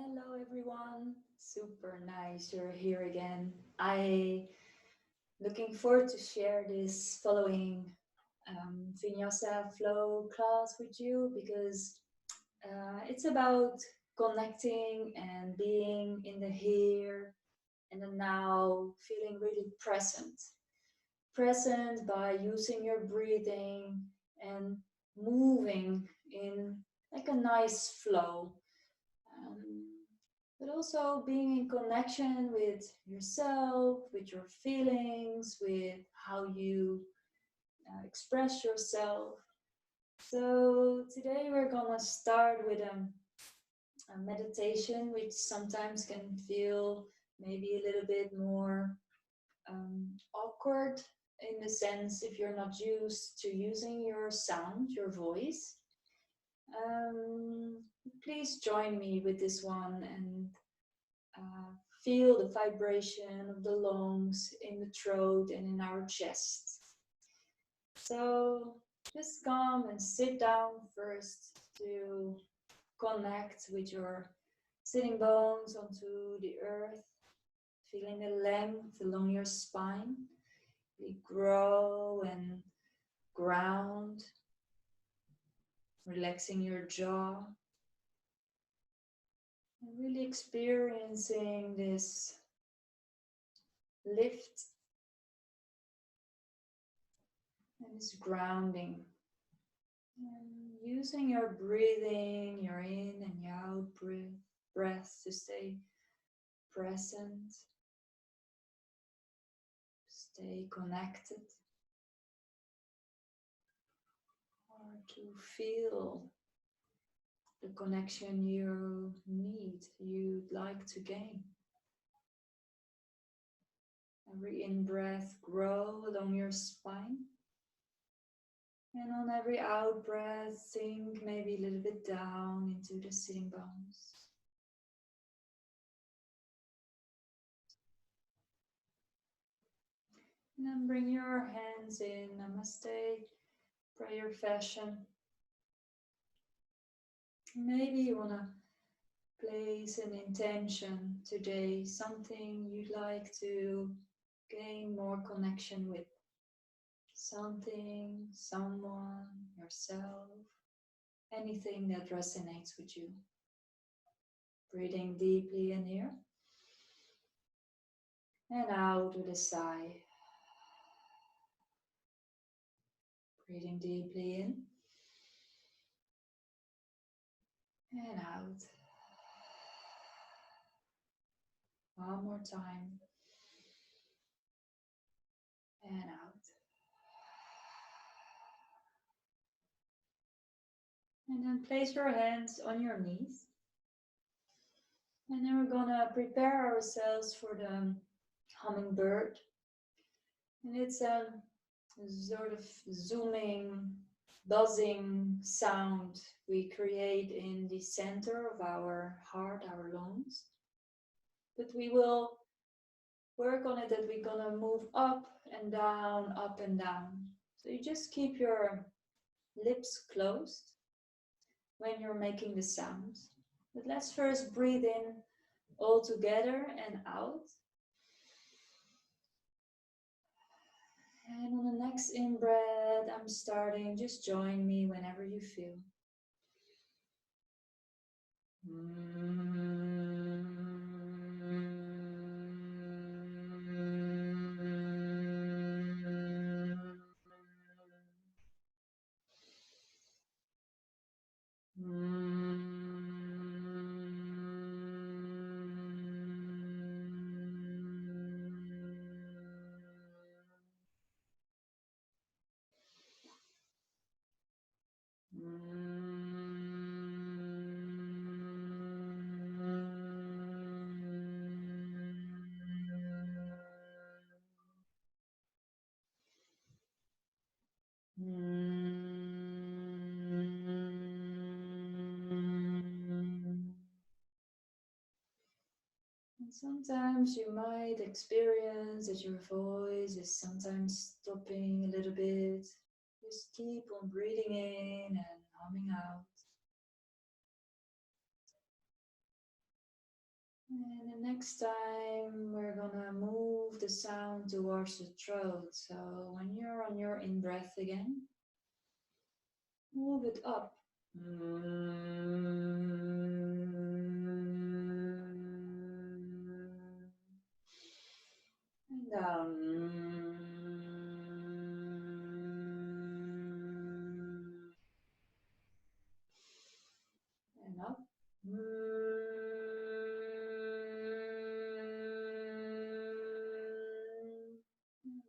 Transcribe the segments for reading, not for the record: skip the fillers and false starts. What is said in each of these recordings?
Hello everyone, super nice you're here again. I looking forward to share this following Vinyasa Flow class with you because it's about connecting and being in the here and the now, feeling really present. Present by using your breathing and moving in like a nice flow. Um, but also being in connection with yourself, with your feelings, with how you express yourself. So today we're gonna start with a meditation, which sometimes can feel maybe a little bit more awkward in the sense if you're not used to using your sound, your voice. Um, Please join me with this one and uh, feel the vibration of the lungs in the throat and in our chest. So just come and sit down first to connect with your sitting bones onto the earth, feeling the length along your spine. We grow and ground, relaxing your jaw, and really experiencing this lift and this grounding. And using your breathing, your in and your out breath to stay present, stay connected, or to feel the connection you need, you'd like to gain. Every in-breath, grow along your spine. And on every out-breath, sink maybe a little bit down into the sitting bones. And then bring your hands in Namaste, prayer fashion. Maybe you want to place an intention today, something you'd like to gain more connection with. Something, someone, yourself, anything that resonates with you. Breathing deeply in here and out with a sigh. Breathing deeply in and out. One more time. And out. And then place your hands on your knees. And then we're gonna prepare ourselves for the hummingbird. And it's a sort of zooming, buzzing sound we create in the center of our heart, our lungs. But we will work on it that we're gonna move up and down, up and down. So you just keep your lips closed when you're making the sounds. But let's first breathe in all together and out. And on the next in-breath, I'm starting. Just join me whenever you feel. And sometimes you might experience that your voice is sometimes stopping a little bit. Just keep on breathing in and humming out. And the next time we're gonna move the sound towards the throat. So when you're on your in breath again, move it up. And down. And up.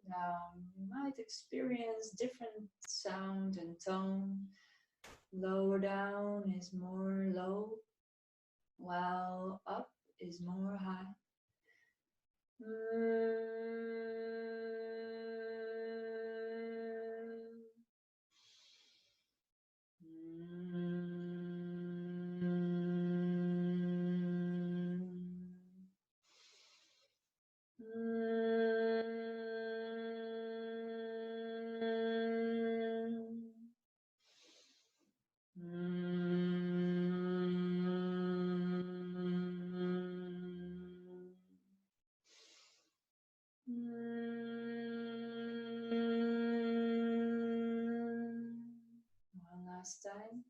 Now you might experience different sound and tone. Lower down is more low, while up is more high. One last time.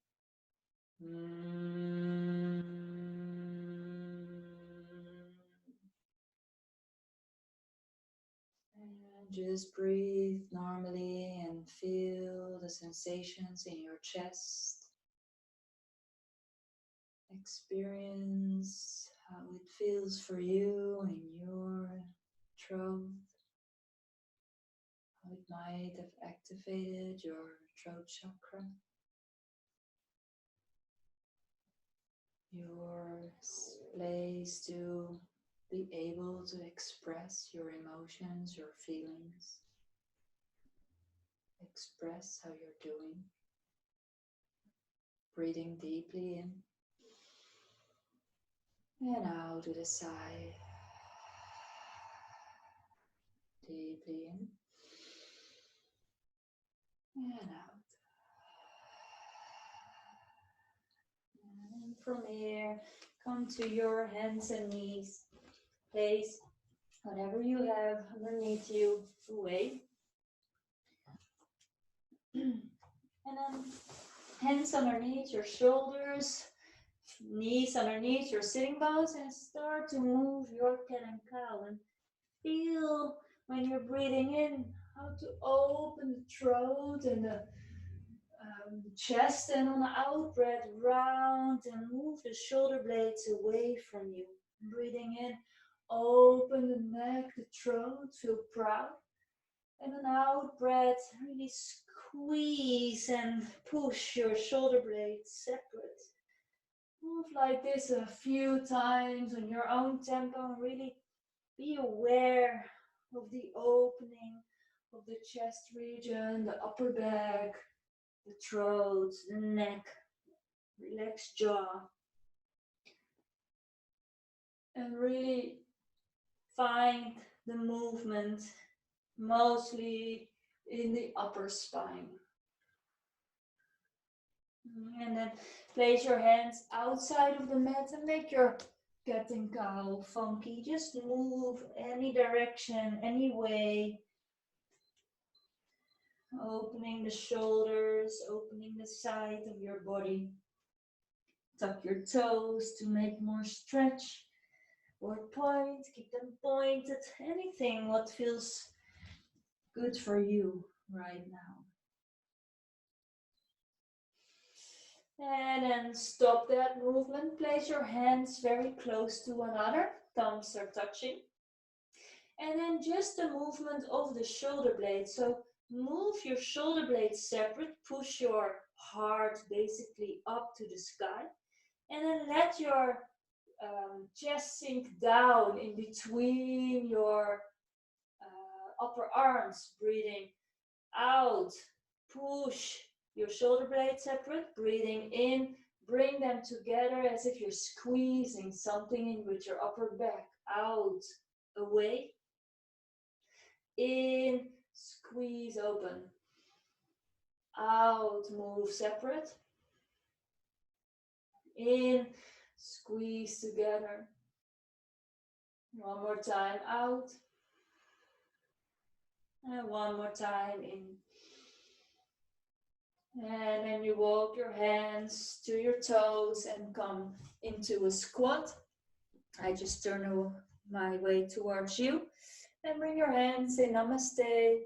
And just breathe normally and feel the sensations in your chest. Experience how it feels for you in your throat. How it might have activated your throat chakra. Your place to be able to express your emotions, your feelings. Express how you're doing. Breathing deeply in and out to the side. Deeply in and out. And from here, come to your hands and knees. Place whatever you have underneath you away. And then hands underneath your shoulders, knees underneath your sitting bones, and start to move your cat and cow. And feel when you're breathing in how to open the throat and the chest, and on the out breath round and move the shoulder blades away from you. Breathing in, open the neck, the throat, feel proud. And an out breath, really squeeze and push your shoulder blades separate. Move like this a few times on your own tempo and really be aware of the opening of the chest region, the upper back, the throat, the neck, relaxed jaw. And really find the movement mostly in the upper spine. And then place your hands outside of the mat and make your cat and cow funky. Just move any direction, any way. Opening the shoulders, opening the side of your body. Tuck your toes to make more stretch or point. Keep them pointed. Anything what feels good for you right now. And then stop that movement. Place your hands very close to one another. Thumbs are touching. And then just the movement of the shoulder blades. So move your shoulder blades separate. Push your heart basically up to the sky. And then let your chest sink down in between your upper arms. Breathing out. Push your shoulder blades separate. Breathing in. Bring them together as if you're squeezing something in with your upper back. Out. Away. In. Squeeze open. Out. Move separate. In. Squeeze together. One more time out. And one more time in. And then you walk your hands to your toes and come into a squat. I just turn my way towards you. And bring your hands in Namaste.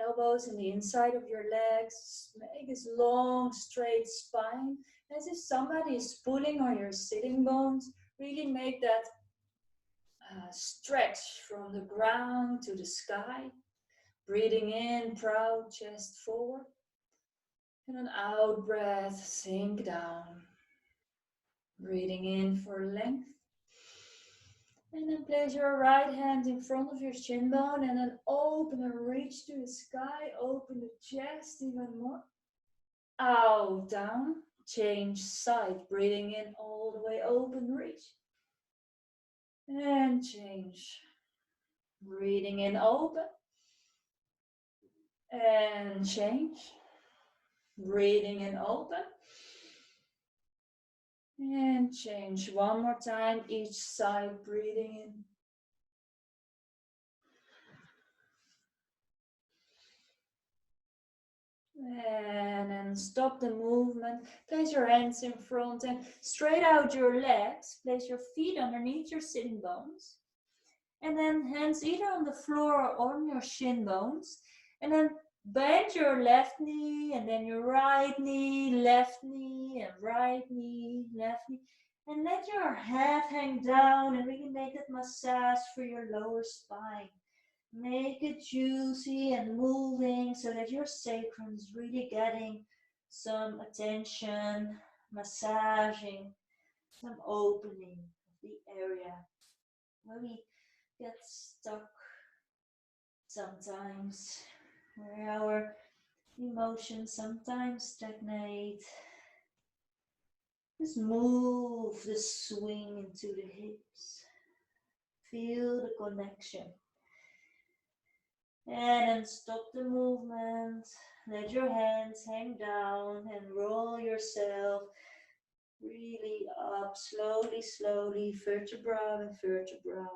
Elbows in the inside of your legs. Make this long, straight spine. As if somebody is pulling on your sitting bones. Really make that stretch from the ground to the sky. Breathing in, proud chest forward. And an out breath, sink down. Breathing in for length. And then place your right hand in front of your shin bone and then open and reach to the sky. Open the chest even more. Out, down. Change side. Breathing in all the way open, reach. And change. Breathing in open. And change. Breathing in open. And change one more time, each side, breathing in. And then stop the movement. Place your hands in front and straight out your legs. Place your feet underneath your sitting bones. And then hands either on the floor or on your shin bones. And then bend your left knee and then your right knee, left knee and right knee, left knee. And let your head hang down and really make that massage for your lower spine. Make it juicy and moving so that your sacrum is really getting some attention, massaging, some opening of the area where we get stuck sometimes, where our emotions sometimes stagnate. Just move the swing into the hips. Feel the connection. And then stop the movement. Let your hands hang down and roll yourself really up, slowly, slowly, vertebra and vertebra.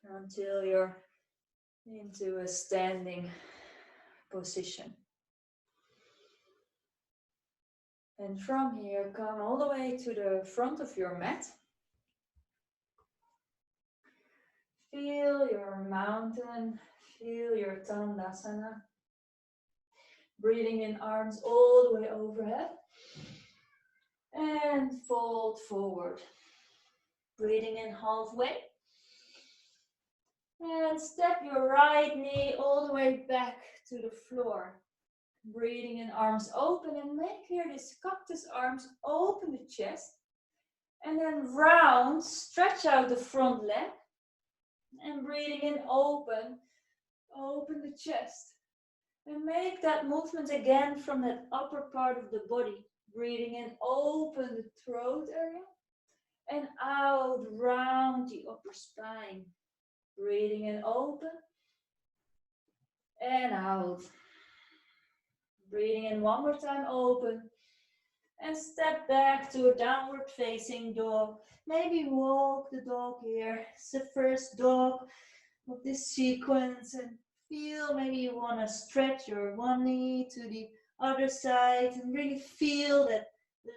Until you're into a standing position. And from here, come all the way to the front of your mat. Feel your mountain, feel your Tandasana. Breathing in, arms all the way overhead. And fold forward. Breathing in halfway. And step your right knee all the way back to the floor. Breathing in, arms open, and make here this cactus arms, open the chest. And then round, stretch out the front leg. And breathing in, open the chest. And make that movement again from that upper part of the body. Breathing in, open the throat area. And out, round the upper spine. Breathing in, open. And out. Breathing in one more time, open. And step back to a downward facing dog. Maybe walk the dog here. It's the first dog of this sequence. And feel, maybe you want to stretch your one knee to the other side. And really feel that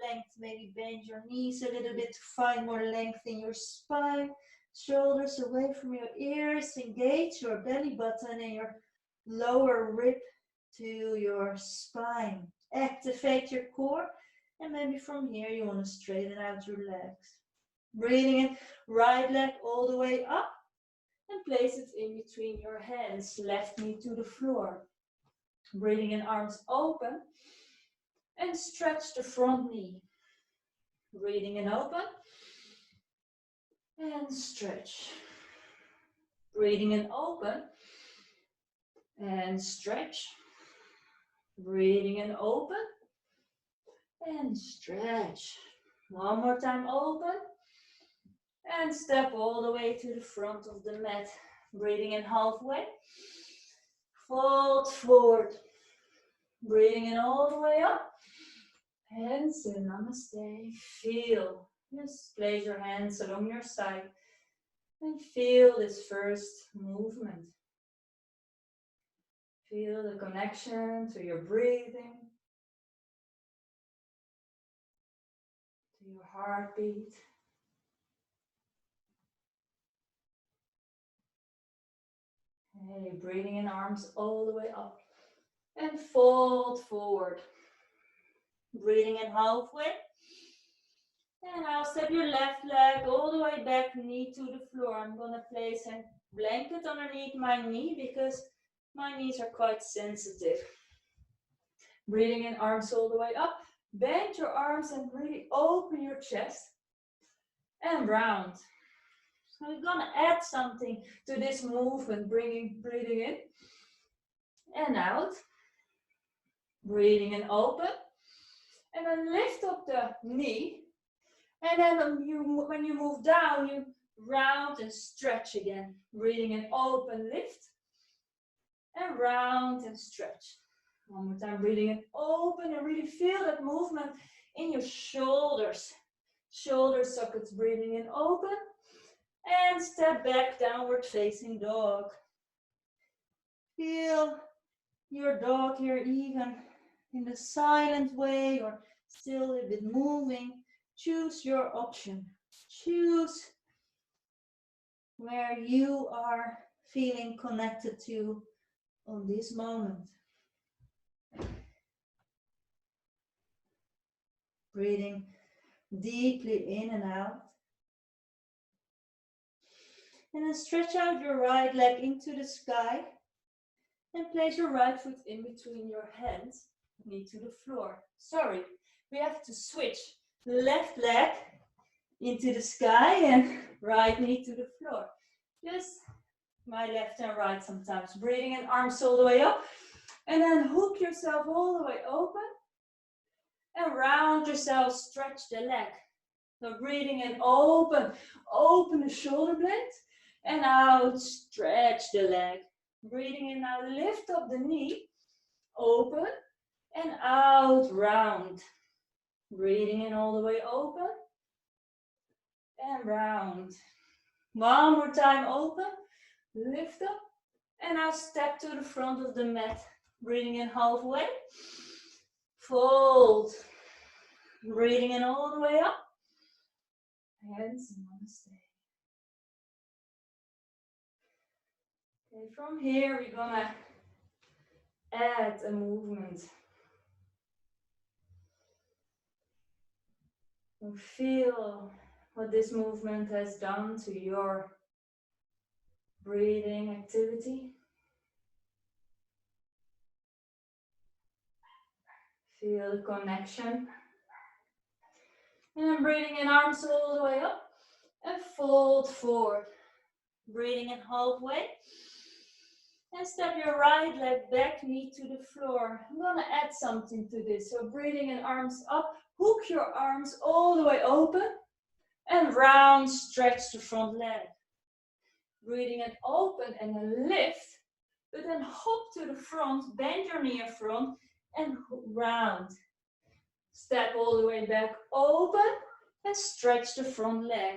length. Maybe bend your knees a little bit to find more length in your spine. Shoulders away from your ears. Engage your belly button and your lower rib to your spine. Activate your core. And maybe from here you want to straighten out your legs. Breathing in, right leg all the way up. And place it in between your hands. Left knee to the floor. Breathing in, arms open. And stretch the front knee. Breathing in, open. And stretch. Breathing in, open. And stretch. Breathing in, open. And stretch. One more time, open. And step all the way to the front of the mat. Breathing in halfway. Fold forward. Breathing in all the way up. Hands in, namaste. Feel Just place your hands along your side and feel this first movement. Feel the connection to your breathing, to your heartbeat. Okay, breathing in, arms all the way up and fold forward. Breathing in halfway. And now step your left leg all the way back, knee to the floor. I'm going to place a blanket underneath my knee because my knees are quite sensitive. Breathing in, arms all the way up. Bend your arms and really open your chest. And round. So we're going to add something to this movement, breathing in and out. Breathing in, open. And then lift up the knee. And then when you move down, you round and stretch again. Breathing in, open, lift. And round and stretch. One more time, breathing in, open, and really feel that movement in your shoulders. Shoulder sockets, breathing in, open. And step back, downward facing dog. Feel your dog here even in the silent way or still a bit moving. Choose your option. Choose where you are feeling connected to on this moment. Breathing deeply in and out. And then stretch out your right leg into the sky. And place your right foot in between your hands, knee to the floor. Sorry, we have to switch. Left leg into the sky and right knee to the floor. Just my left and right sometimes. Breathing in, arms all the way up. And then hook yourself all the way open. And round yourself, stretch the leg. So breathing in, open the shoulder blades. And out, stretch the leg. Breathing in now, lift up the knee. Open. And out, round. Breathing in all the way open. And round. One more time, open. Lift up. And now step to the front of the mat. Breathing in halfway. Fold. Breathing in all the way up. Hands and namaste. Okay, from here we're gonna add a movement. And feel what this movement has done to your breathing activity. Feel the connection. And breathing in, arms all the way up. And fold forward. Breathing in halfway. And step your right leg back, knee to the floor. I'm going to add something to this. So breathing in, arms up. Hook your arms all the way open. And round, stretch the front leg. Breathing in, open and then lift. But then hop to the front, bend your knee in front. And round. Step all the way back, open. And stretch the front leg.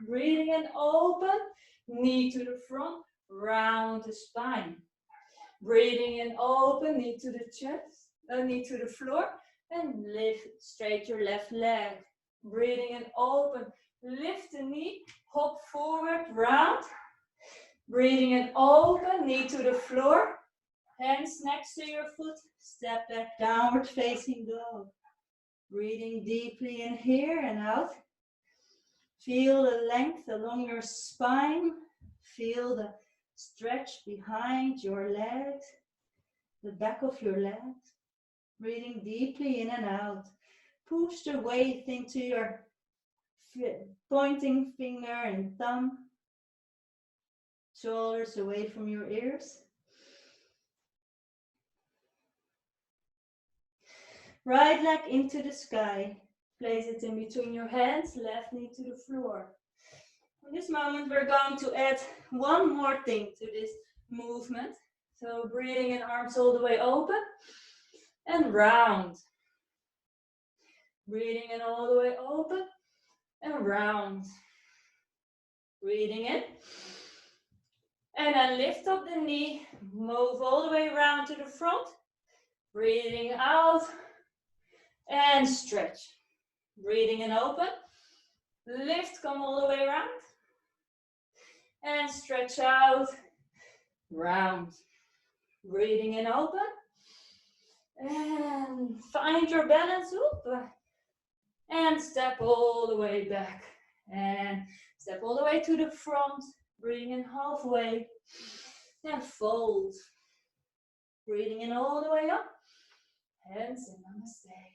Breathing in, open. Knee to the front. Round the spine. Breathing in, open, knee to the chest, knee to the floor, and lift straight your left leg. Breathing in, open, lift the knee, hop forward, round. Breathing in, open, knee to the floor, hands next to your foot, step back, downward facing dog. Breathing deeply in here and out. Feel the length along your spine. Feel the stretch behind your legs, the back of your legs. Breathing deeply in and out. Push the weight into your pointing finger and thumb. Shoulders away from your ears. Right leg into the sky. Place it in between your hands, left knee to the floor. In this moment, we're going to add one more thing to this movement. So breathing in, arms all the way open and round. Breathing in all the way open and round. Breathing in. And then lift up the knee, move all the way around to the front. Breathing out and stretch. Breathing in, open. Lift, come all the way around. And stretch out, round. Breathing in, open. And find your balance, up. And step all the way back. And step all the way to the front. Breathing in halfway. And fold. Breathing in all the way up. Hands in, namaste.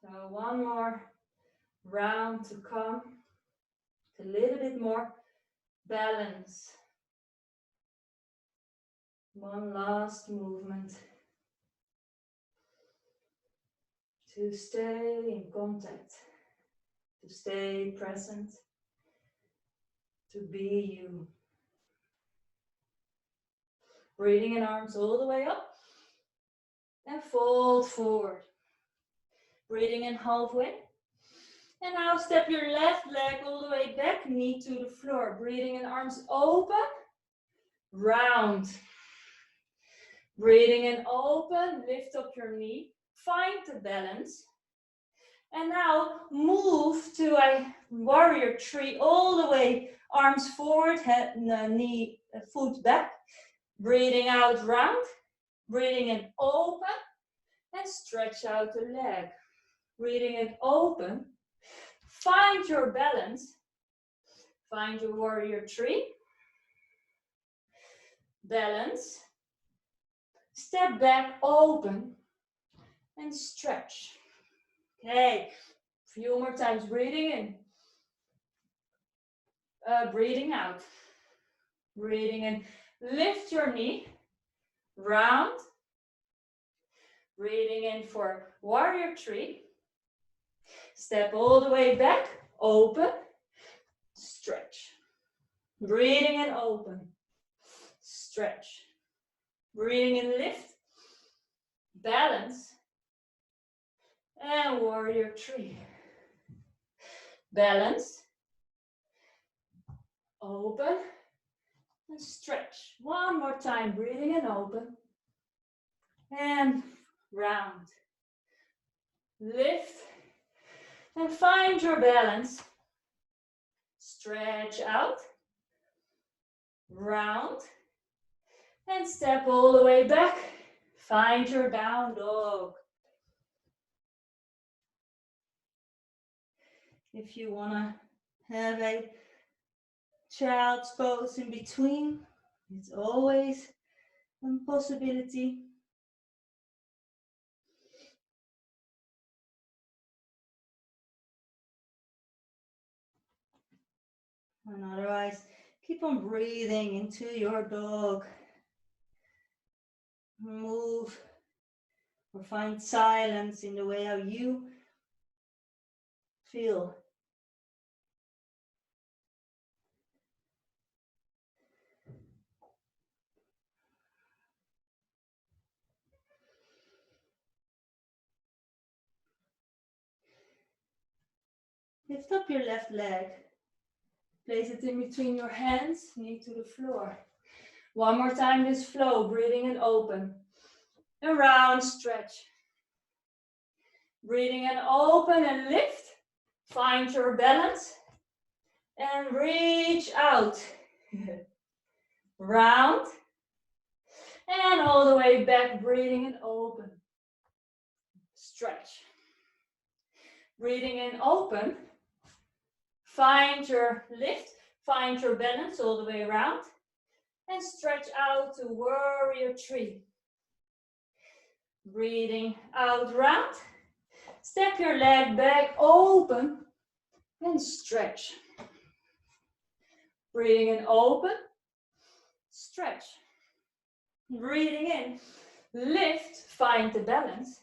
So one more round to come. A little bit more balance. One last movement. To stay in contact. To stay present. To be you. Breathing in, arms all the way up. And fold forward. Breathing in halfway. And now step your left leg all the way back, knee to the floor. Breathing in, arms open. Round. Breathing in, open. Lift up your knee. Find the balance. And now move to a warrior tree all the way. Arms forward, head, knee, foot back. Breathing out, round. Breathing in, open. And stretch out the leg. Breathing in, open. Find your balance. Find your warrior tree. Balance. Step back, open. And stretch. Okay. A few more times. Breathing in. Breathing out. Breathing in. Lift your knee. Round. Breathing in for warrior tree. Step all the way back. Open. Stretch. Breathing in, open. Stretch. Breathing in, lift. Balance. And warrior tree. Balance. Open. And stretch. One more time. Breathing in, open. And round. Lift. And find your balance. Stretch out. Round. And step all the way back. Find your down dog. If you want to have a child's pose in between, it's always a possibility. And otherwise, keep on breathing into your dog. Move or find silence in the way how you feel. Lift up your left leg. Place it in between your hands, knee to the floor. One more time, this flow, breathing in, open. Around, stretch. Breathing in, open and lift. Find your balance. And reach out. Round. And all the way back, breathing in, open. Stretch. Breathing in, open. Find your lift. Find your balance all the way around. And stretch out to warrior tree. Breathing out, round. Step your leg back, open. And stretch. Breathing in, open. Stretch. Breathing in, lift, find the balance.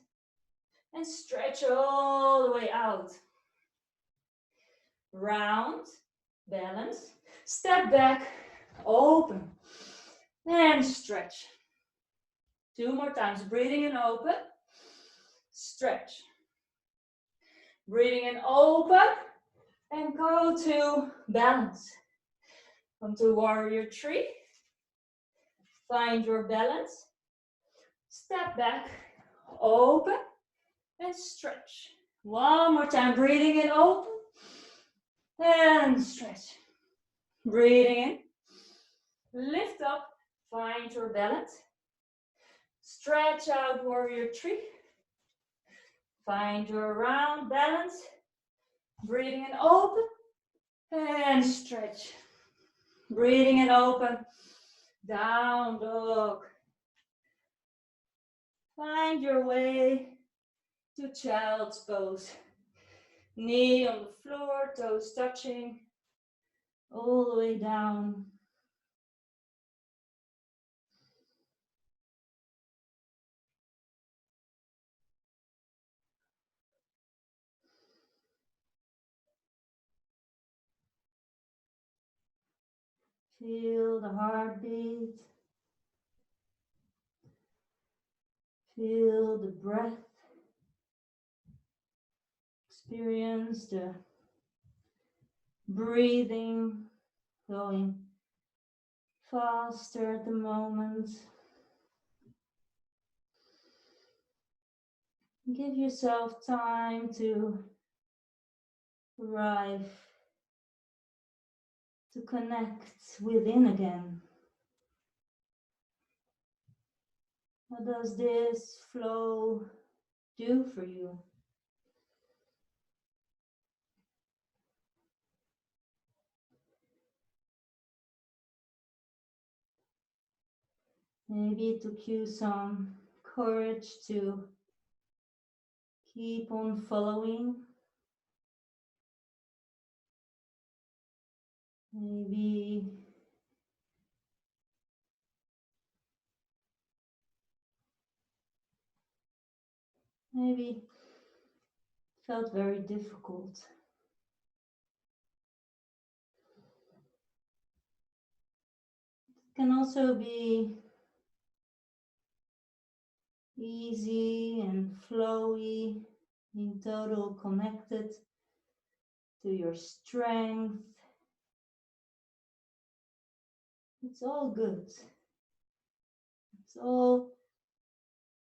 And stretch all the way out. Round, balance. Step back, open. And stretch. Two more times. Breathing in, open. Stretch. Breathing in, open, and go to balance. Come to warrior three. Find your balance. Step back, open, and stretch. One more time, breathing in, open, and stretch. Breathing in, lift up, find your balance. Stretch out, warrior three. Find your round balance. Breathing in, open, and stretch. Breathing in, open, down dog. Find your way to child's pose. Knee on the floor, toes touching, all the way down. Feel the heartbeat. Feel the breath. Experience the breathing going faster at the moment. Give yourself time to arrive, to connect within again. What does this flow do for you? Maybe it took you some courage to keep on following. Maybe it felt very difficult. It can also be easy and flowy, in total connected to your strength. It's all good. It's all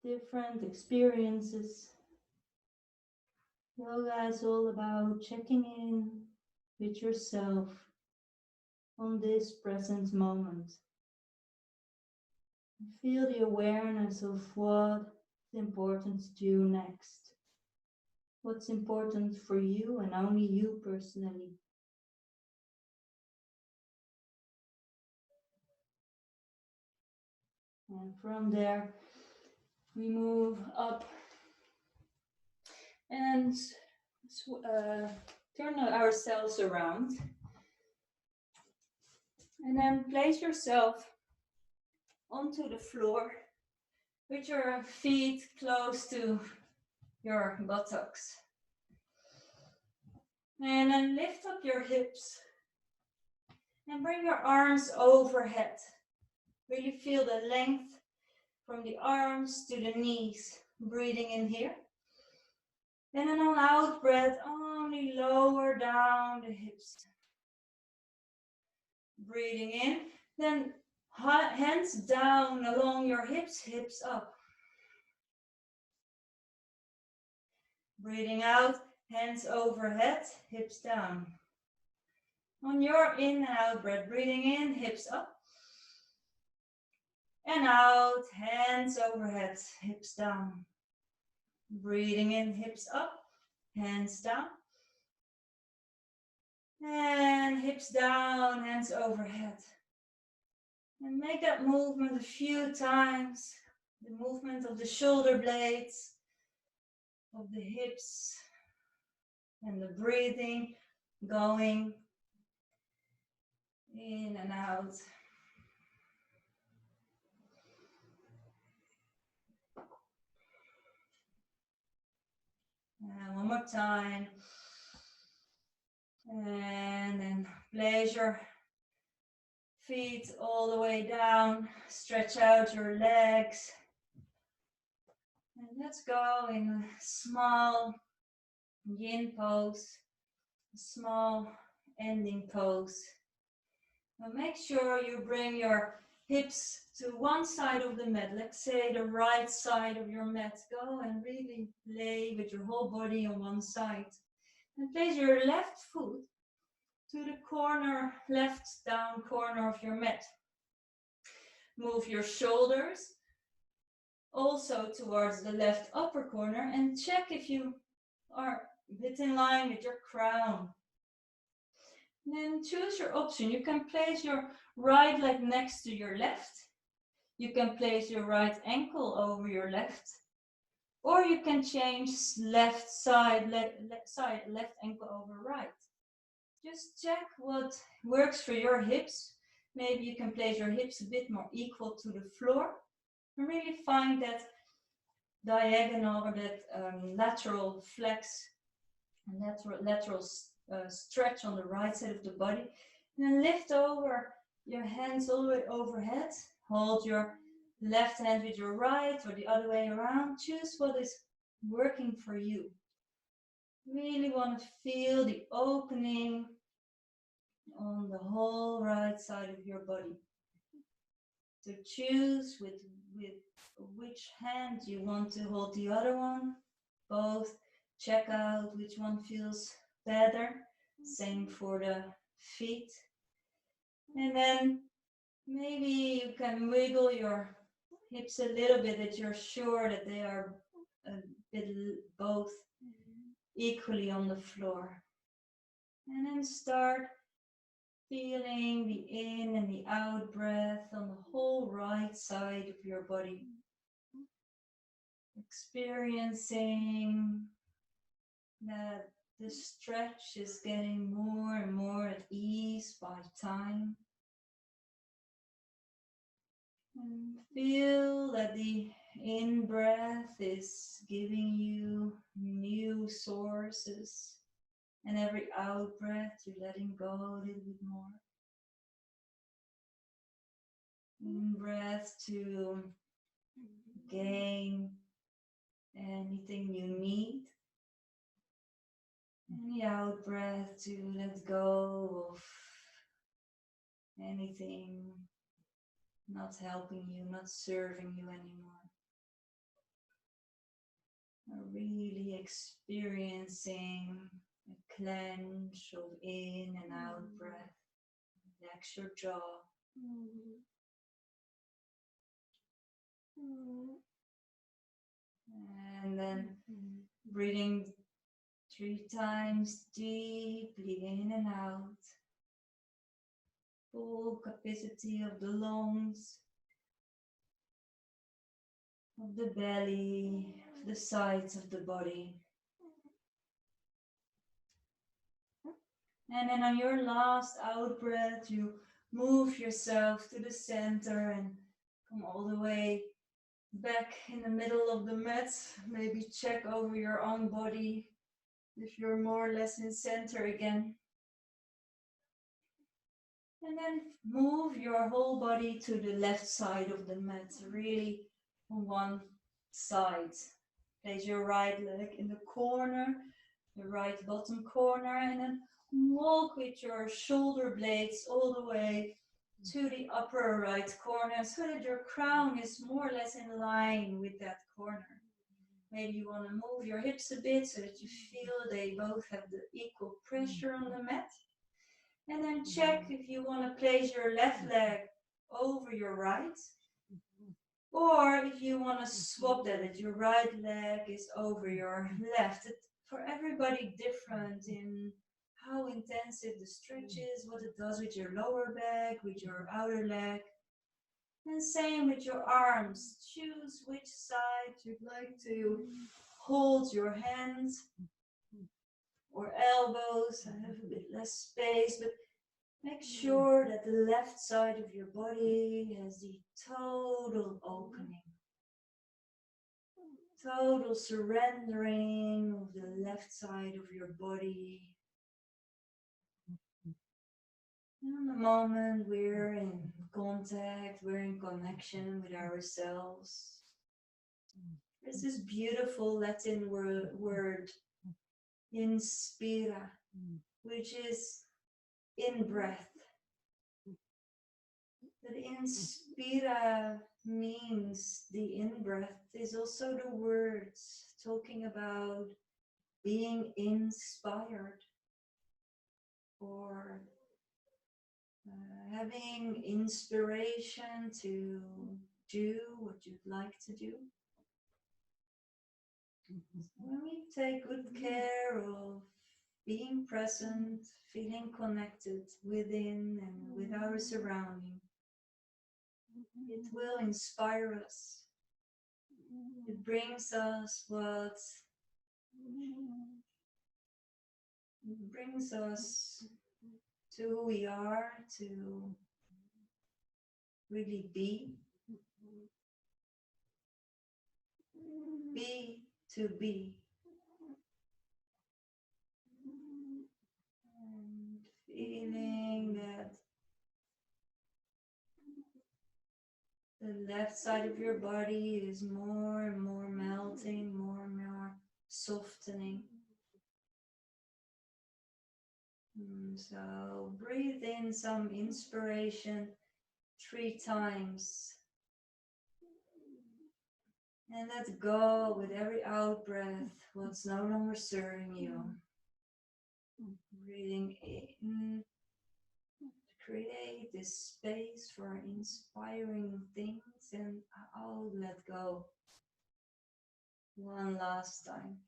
different experiences. Yoga is all about checking in with yourself on this present moment. Feel the awareness of what's important to do next. What's important for you and only you personally. And from there, we move up and turn ourselves around. And then place yourself onto the floor with your feet close to your buttocks. And then lift up your hips and bring your arms overhead. Really feel the length from the arms to the knees. Breathing in here. And then on out breath, only lower down the hips. Breathing in, then hands down along your hips, hips up. Breathing out, hands overhead, hips down. On your in and out breath, breathing in, hips up. And out, hands overhead, hips down. Breathing in, hips up, hands down. And hips down, hands overhead. And make that movement a few times. The movement of the shoulder blades, of the hips, and the breathing going in and out. And one more time. And then place your feet all the way down. Stretch out your legs. And let's go in a small yin pose, a small ending pose. Now make sure you bring your hips to one side of the mat. Let's say the right side of your mat. Go and really lay with your whole body on one side. And place your left foot to the corner, left down corner of your mat. Move your shoulders also towards the left upper corner and check if you are a bit in line with your crown. And then choose your option. You can place your right leg next to your left. You can place your right ankle over your left. Or you can change left side, left ankle over right. Just check what works for your hips. Maybe you can place your hips a bit more equal to the floor. And really find that diagonal or that lateral flex, lateral stretch on the right side of the body. And then lift over your hands all the way overhead. Hold your left hand with your right or the other way around. Choose what is working for you. Really want to feel the opening on the whole right side of your body. So choose with which hand you want to hold the other one. Both. Check out which one feels better. Same for the feet. And then maybe you can wiggle your hips a little bit that you're sure that they are a bit both equally on the floor. And then start feeling the in and the out breath on the whole right side of your body. Experiencing that the stretch is getting more and more at ease by time. And feel that the in-breath is giving you new sources. And every out-breath, you're letting go a little bit more. In-breath to gain anything you need. And the out-breath to let go of anything not helping you, not serving you anymore. Really experiencing a clench of in and out breath. Relax your jaw. And then breathing 3 times deeply in and out. Full capacity of the lungs, of the belly, of the sides of the body. And then on your last out breath, you move yourself to the center and come all the way back in the middle of the mat. Maybe check over your own body if you're more or less in center again. And then move your whole body to the left side of the mat, really on one side. Place your right leg in the corner, the right bottom corner, and then walk with your shoulder blades all the way to the upper right corner so that your crown is more or less in line with that corner. Maybe you want to move your hips a bit so that you feel they both have the equal pressure on the mat. And then check if you want to place your left leg over your right. Or if you want to swap that your right leg is over your left. It's for everybody different in how intensive the stretch is, what it does with your lower back, with your outer leg. And same with your arms. Choose which side you'd like to hold your hands or elbows. I have a bit less space, but make sure that the left side of your body has the total opening. Total surrendering of the left side of your body. And the moment we're in contact, we're in connection with ourselves. There's this beautiful Latin word, Inspira, which is in breath. But inspira means the in breath is also the words talking about being inspired or having inspiration to do what you'd like to do. When we take good care of being present, feeling connected within and with our surrounding, it will inspire us. It brings us to who we are, to really be to be. And feeling that the left side of your body is more and more melting, more and more softening. So breathe in some inspiration 3 times. And let go with every out breath what's no longer serving you. Breathing in to create this space for inspiring things, and out, let go. One last time.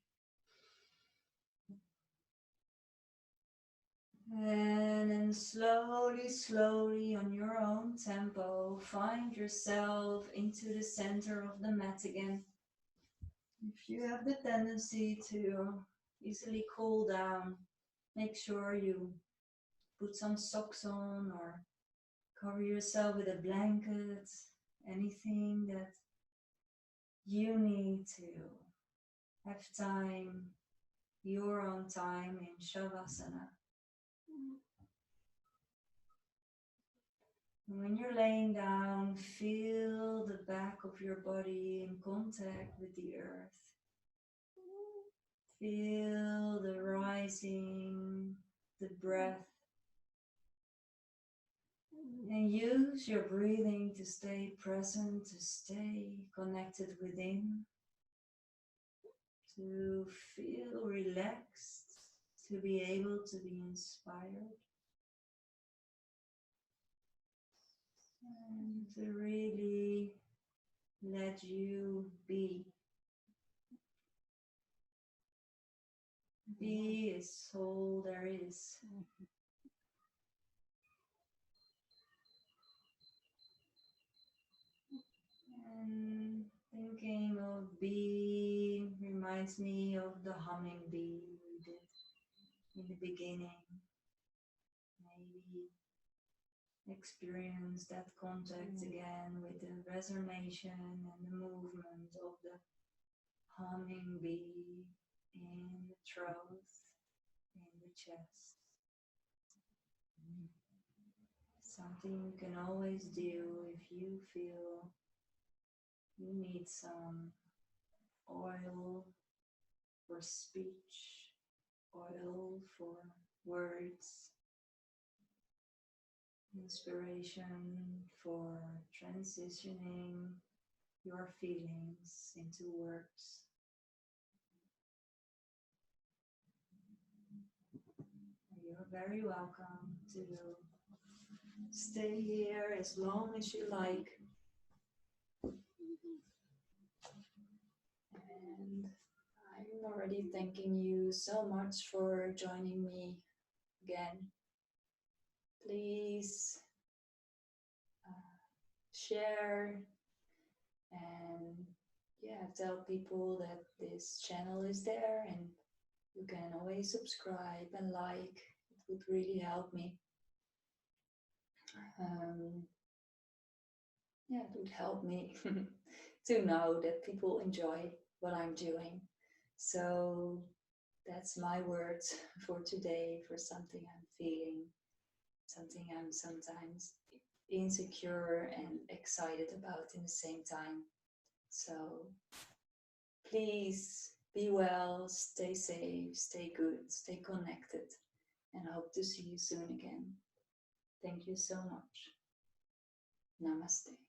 And then slowly, slowly on your own tempo, find yourself into the center of the mat again. If you have the tendency to easily cool down, make sure you put some socks on or cover yourself with a blanket, anything that you need to have time, your own time in Shavasana. When you're laying down, feel the back of your body in contact with the earth. Feel the rising, the breath. And use your breathing to stay present, to stay connected within, to feel relaxed, to be able to be inspired. And to really let you be. Be is all there is. And thinking of bee reminds me of the humming bee we did in the beginning. Maybe experience that contact again with the resonation and the movement of the humming bee in the throat, in the chest. Something you can always do if you feel you need some oil for speech, oil for words, inspiration for transitioning your feelings into words. You're very welcome to stay here as long as you like. And I'm already thanking you so much for joining me again. Please share and tell people that this channel is there, and you can always subscribe and like. It would really help me. It would help me to know that people enjoy what I'm doing. So that's my words for today, for something I'm feeling, something I'm sometimes insecure and excited about in the same time. So please Be well, stay safe, stay good, stay connected, and I hope to see you soon again. Thank you so much. Namaste.